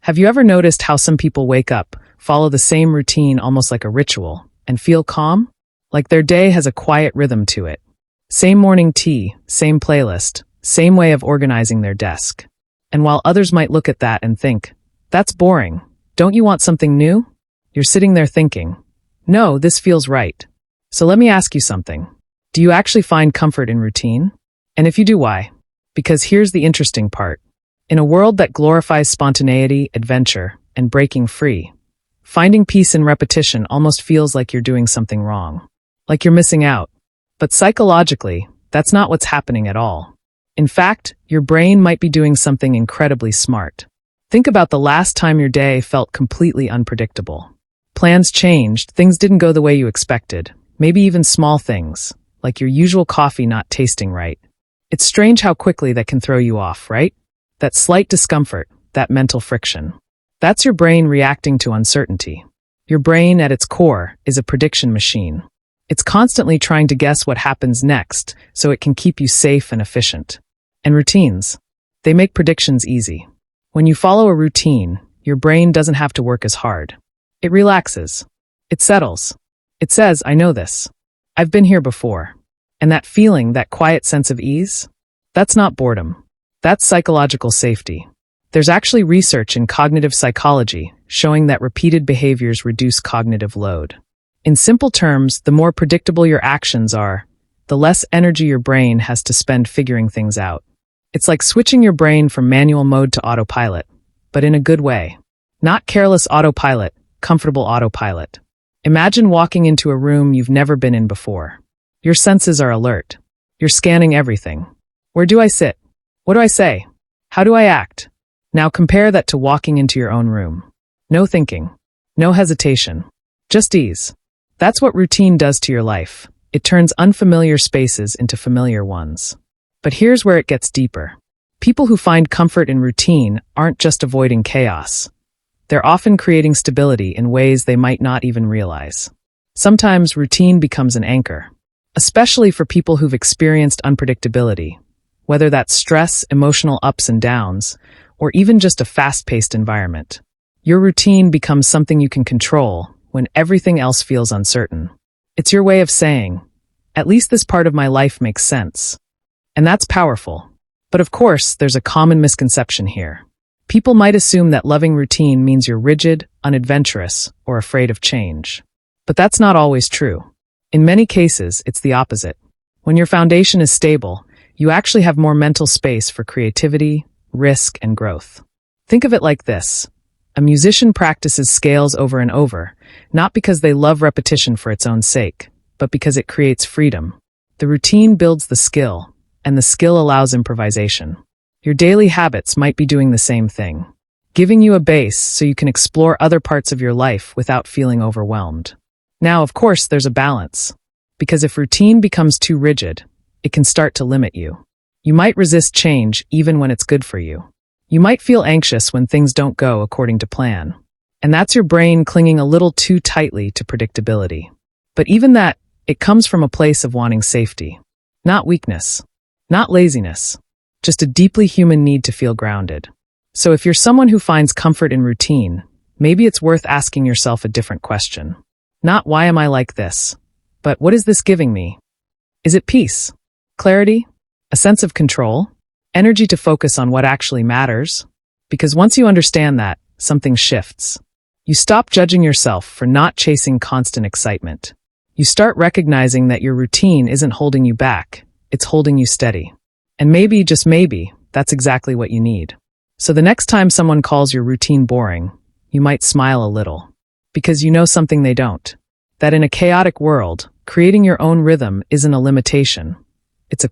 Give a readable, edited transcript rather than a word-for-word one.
Have you ever noticed how some people wake up, follow the same routine almost like a ritual, and feel calm? Like their day has a quiet rhythm to it. Same morning tea, same playlist, same way of organizing their desk. And while others might look at that and think, that's boring, don't you want something new? You're sitting there thinking, no, this feels right. So let me ask you something. Do you actually find comfort in routine? And if you do, why? Because here's the interesting part. In a world that glorifies spontaneity, adventure, and breaking free, finding peace in repetition almost feels like you're doing something wrong, like you're missing out. But psychologically, that's not what's happening at all. In fact, your brain might be doing something incredibly smart. Think about the last time your day felt completely unpredictable. Plans changed, things didn't go the way you expected, maybe even small things, like your usual coffee not tasting right. It's strange how quickly that can throw you off, right? That slight discomfort, that mental friction. That's your brain reacting to uncertainty. Your brain, at its core, is a prediction machine. It's constantly trying to guess what happens next so it can keep you safe and efficient. And routines, they make predictions easy. When you follow a routine, your brain doesn't have to work as hard. It relaxes. It settles. It says, I know this. I've been here before. And that feeling, that quiet sense of ease, that's not boredom. That's psychological safety. There's actually research in cognitive psychology showing that repeated behaviors reduce cognitive load. In simple terms, the more predictable your actions are, the less energy your brain has to spend figuring things out. It's like switching your brain from manual mode to autopilot, but in a good way. Not careless autopilot, comfortable autopilot. Imagine walking into a room you've never been in before. Your senses are alert. You're scanning everything. Where do I sit? What do I say? How do I act? Now compare that to walking into your own room. No thinking. No hesitation. Just ease. That's what routine does to your life. It turns unfamiliar spaces into familiar ones. But here's where it gets deeper. People who find comfort in routine aren't just avoiding chaos. They're often creating stability in ways they might not even realize. Sometimes routine becomes an anchor, especially for people who've experienced unpredictability, whether that's stress, emotional ups and downs, or even just a fast-paced environment. Your routine becomes something you can control when everything else feels uncertain. It's your way of saying, at least this part of my life makes sense. And that's powerful. But of course, there's a common misconception here. People might assume that loving routine means you're rigid, unadventurous, or afraid of change. But that's not always true. In many cases, it's the opposite. When your foundation is stable, you actually have more mental space for creativity, risk, and growth. Think of it like this. A musician practices scales over and over, not because they love repetition for its own sake, but because it creates freedom. The routine builds the skill, and the skill allows improvisation. Your daily habits might be doing the same thing, giving you a base so you can explore other parts of your life without feeling overwhelmed. Now, of course, there's a balance, because if routine becomes too rigid, it can start to limit you. You might resist change even when it's good for you. You might feel anxious when things don't go according to plan. And that's your brain clinging a little too tightly to predictability. But even that, it comes from a place of wanting safety. Not weakness. Not laziness. Just a deeply human need to feel grounded. So if you're someone who finds comfort in routine, maybe it's worth asking yourself a different question. Not why am I like this, but what is this giving me? Is it peace? Clarity? A sense of control? Energy to focus on what actually matters? Because once you understand that, something shifts. You stop judging yourself for not chasing constant excitement. You start recognizing that your routine isn't holding you back, it's holding you steady. And maybe, just maybe, that's exactly what you need. So the next time someone calls your routine boring, you might smile a little. Because you know something they don't. That in a chaotic world, creating your own rhythm isn't a limitation. It's a